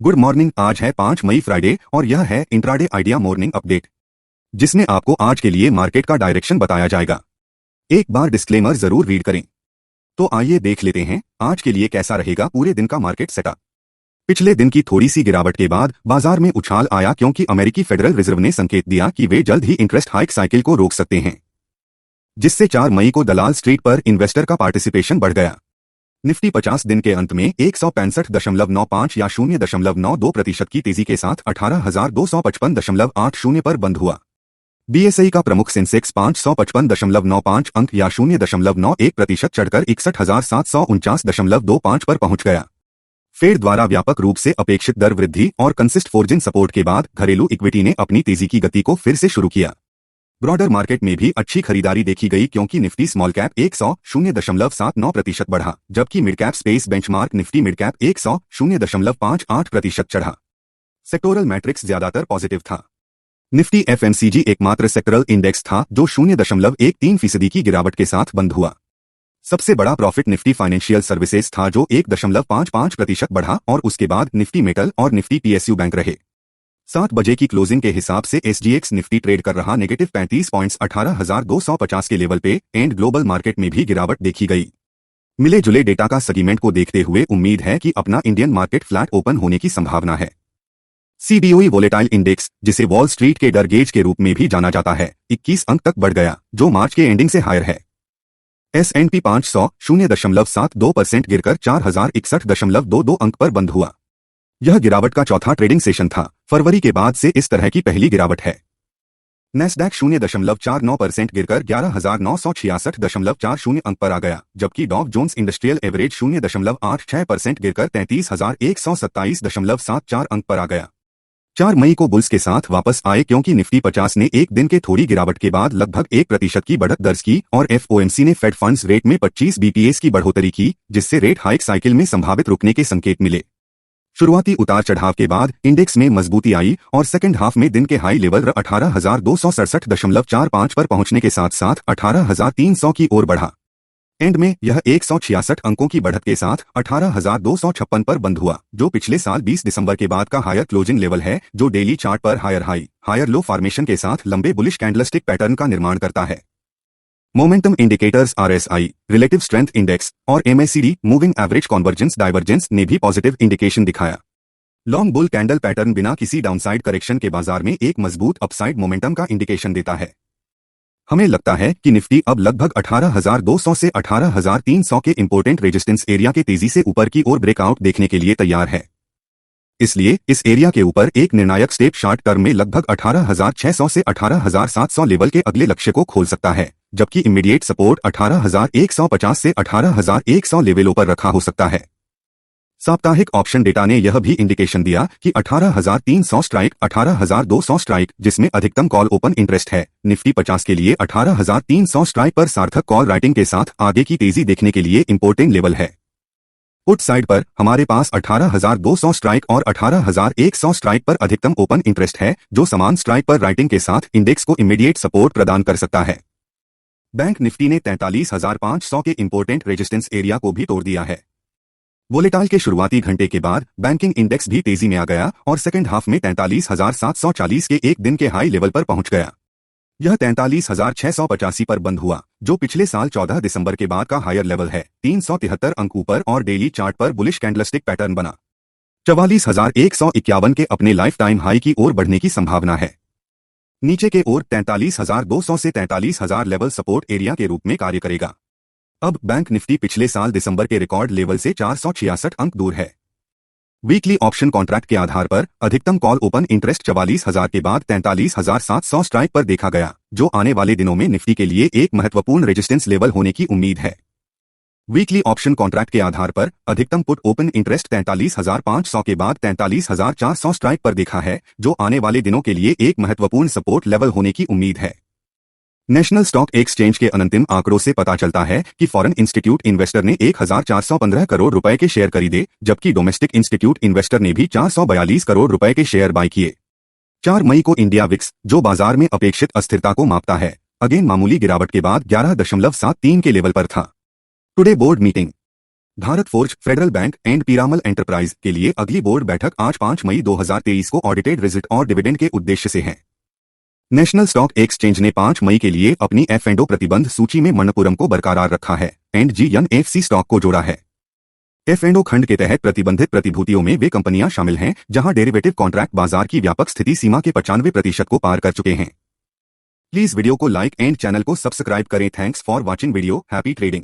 Good morning. आज है 5 मई Friday और यह है इंट्राडे आइडिया मॉर्निंग अपडेट, जिसमें आपको आज के लिए मार्केट का डायरेक्शन बताया जाएगा। एक बार डिस्क्लेमर जरूर रीड करें। तो आइए देख लेते हैं आज के लिए कैसा रहेगा पूरे दिन का मार्केट सेटअप। पिछले दिन की थोड़ी सी गिरावट के बाद बाजार में उछाल आया क्योंकि अमेरिकी फेडरल रिजर्व ने संकेत दिया कि वे जल्द ही इंटरेस्ट हाइक साइकिल को रोक सकते हैं, जिससे 4 मई को दलाल स्ट्रीट पर इन्वेस्टर का पार्टिसिपेशन बढ़ गया। निफ्टी 50 दिन के अंत में 165.95 या 0.92% की तेजी के साथ 18,255.80 पर बंद हुआ। बीएसई का प्रमुख सेंसेक्स 555.95 अंक या 0.91% चढ़कर 61,749.25 पर पहुंच गया। फेड द्वारा व्यापक रूप से अपेक्षित दर वृद्धि और कंसिस्ट फोर्जिन सपोर्ट के बाद घरेलू इक्विटी ने अपनी तेजी की गति को फिर से शुरू किया। ब्रॉडर मार्केट में भी अच्छी खरीदारी देखी गई क्योंकि निफ्टी स्मॉल कैप 100.79% बढ़ा, जबकि mid cap space benchmark Nifty mid cap 100.58% चढ़ा। सेक्टोरल मैट्रिक्स ज्यादातर पॉजिटिव था। निफ्टी एफएमसीजी एकमात्र सेक्टरल इंडेक्स था जो 0.13% की गिरावट के साथ बंद हुआ। सबसे बड़ा प्रॉफिट निफ्टी फाइनेंशियल सर्विसेज था जो 1.55% बढ़ा और उसके बाद निफ्टी मेटल और निफ्टी पीएसयू बैंक रहे। 7 बजे की क्लोजिंग के हिसाब से एसजीएक्स निफ्टी ट्रेड कर रहा नेगेटिव 35 पॉइंट्स 18,250 के लेवल पे एंड ग्लोबल मार्केट में भी गिरावट देखी गई। मिले जुले डेटा का सेगमेंट को देखते हुए उम्मीद है कि अपना इंडियन मार्केट फ्लैट ओपन होने की संभावना है। सीबीओई वोलेटाइल इंडेक्स, जिसे वॉल स्ट्रीट के डर गेज के रूप में भी जाना जाता है, 21 अंक तक बढ़ गया, जो मार्च के एंडिंग से हायर है। S&P 500 0.72% गिरकर 4,061.22 अंक पर बंद हुआ। यह गिरावट का चौथा ट्रेडिंग सेशन था। फरवरी के बाद से इस तरह की पहली गिरावट है। नैस्डैक 0.49% गिरकर 11,966.40 अंक पर आ गया, जबकि डॉव जोन्स इंडस्ट्रियल एवरेज 0.86% गिरकर 33,127.74 अंक पर आ गया। 4 मई को बुल्स के साथ वापस आए क्योंकि निफ्टी 50 ने एक दिन के थोड़ी गिरावट के बाद लगभग 1% की बढ़त दर्ज की और एफओएमसी ने फेड फंड्स रेट में 25 बीपीएस की बढ़ोतरी की, जिससे रेट हाइक साइकिल में संभावित रुकने के संकेत मिले। शुरुआती उतार चढ़ाव के बाद इंडेक्स में मजबूती आई और सेकंड हाफ में दिन के हाई लेवल 18,267.45 पर पहुंचने के साथ साथ 18,300 की ओर बढ़ा। एंड में यह 166 अंकों की बढ़त के साथ 18,256 पर बंद हुआ, जो पिछले साल 20 दिसंबर के बाद का हायर क्लोजिंग लेवल है, जो डेली चार्ट पर higher high higher low formation के साथ लंबे बुलिश कैंडलस्टिक पैटर्न का निर्माण करता है। Momentum indicators RSI, relative strength index और MACD moving average convergence divergence ने भी पॉजिटिव इंडिकेशन दिखाया। लॉन्ग बुल कैंडल पैटर्न बिना किसी डाउनसाइड करेक्शन के बाजार में एक मजबूत अपसाइड मोमेंटम का इंडिकेशन देता है। हमें लगता है कि निफ्टी अब लगभग 18,200 से 18,300 के इंपोर्टेंट रेजिस्टेंस एरिया के तेजी से ऊपर की ओर ब्रेकआउट देखने के लिए तैयार है। इसलिए इस एरिया के ऊपर एक निर्णायक स्टेप शॉर्ट टर्म में लगभग 18,600 से 18,700 लेवल के अगले लक्ष्य को खोल सकता है, जबकि इमीडिएट सपोर्ट 18,150 से 18,100 लेवलों पर रखा हो सकता है। साप्ताहिक ऑप्शन डेटा ने यह भी इंडिकेशन दिया कि 18,300 स्ट्राइक 18,200 स्ट्राइक, जिसमें अधिकतम कॉल ओपन इंटरेस्ट है, निफ्टी 50 के लिए 18,300 स्ट्राइक पर सार्थक कॉल राइटिंग के साथ आगे की तेजी देखने के लिए इंपोर्टेंट लेवल है। पुट साइड पर हमारे पास 18,200 स्ट्राइक और 18,100 स्ट्राइक पर अधिकतम ओपन इंटरेस्ट है, जो समान स्ट्राइक पर राइटिंग के साथ इंडेक्स को इमीडिएट सपोर्ट प्रदान कर सकता है। बैंक निफ्टी ने 43,500 के इंपोर्टेंट रेजिस्टेंस एरिया को भी तोड़ दिया है। वोलेटाइल के शुरुआती घंटे के बाद बैंकिंग इंडेक्स भी तेजी में आ गया और सेकंड हाफ में 43,740 के एक दिन के हाई लेवल पर पहुंच गया। यह 43,685 पर बंद हुआ, जो पिछले साल 14 दिसंबर के बाद का हायर लेवल है। 373 अंक ऊपर और डेली चार्ट पर बुलिश कैंडलस्टिक पैटर्न बना। 44,151 के अपने लाइफ टाइम हाई की ओर बढ़ने की संभावना है। नीचे के ओर 43,200 से 43,000 लेवल सपोर्ट एरिया के रूप में कार्य करेगा। अब बैंक निफ्टी पिछले साल दिसंबर के रिकॉर्ड लेवल से 466 अंक दूर है। वीकली ऑप्शन कॉन्ट्रैक्ट के आधार पर अधिकतम कॉल ओपन इंटरेस्ट 44,000 के बाद 43,700 स्ट्राइक पर देखा गया, जो आने वाले दिनों में निफ्टी के लिए एक महत्वपूर्ण रेजिस्टेंस लेवल होने की उम्मीद है। वीकली ऑप्शन कॉन्ट्रैक्ट के आधार पर अधिकतम पुट ओपन इंटरेस्ट 43,500 के बाद 43,400 स्ट्राइक पर देखा है, जो आने वाले दिनों के लिए एक महत्वपूर्ण सपोर्ट लेवल होने की उम्मीद है। नेशनल स्टॉक एक्सचेंज के अंतिम आंकड़ों से पता चलता है कि फॉरेन इंस्टीट्यूट इन्वेस्टर ने 1,415 करोड़ रुपए के शेयर खरीदे, जबकि डोमेस्टिक इंस्टीट्यूट इन्वेस्टर ने भी 442 करोड़ रुपए के शेयर बाय किए। 4 मई को इंडिया विक्स, जो बाजार में अपेक्षित अस्थिरता को मापता है, अगेन मामूली गिरावट के बाद 11.73 के लेवल पर था। Today board meeting. Bharat forge, federal bank and Piramal enterprise के लिए अगली बोर्ड बैठक आज 5 मई 2023 को ऑडिटेड रिजल्ट और डिविडेंड के उद्देश्य से है। नेशनल स्टॉक एक्सचेंज ने 5 मई के लिए अपनी F&O प्रतिबंध सूची में मणप्पुरम को बरकरार रखा है एंड GNFC स्टॉक को जोड़ा है। F&O खंड के तहत प्रतिबंधित प्रतिभूतियों में वे कंपनियां शामिल हैं जहां डेरिवेटिव कॉन्ट्रैक्ट बाजार की व्यापक स्थिति सीमा के 95% को पार कर चुके हैं। प्लीज वीडियो को लाइक एंड चैनल को सब्सक्राइब करें। Thanks for watching video. Happy trading.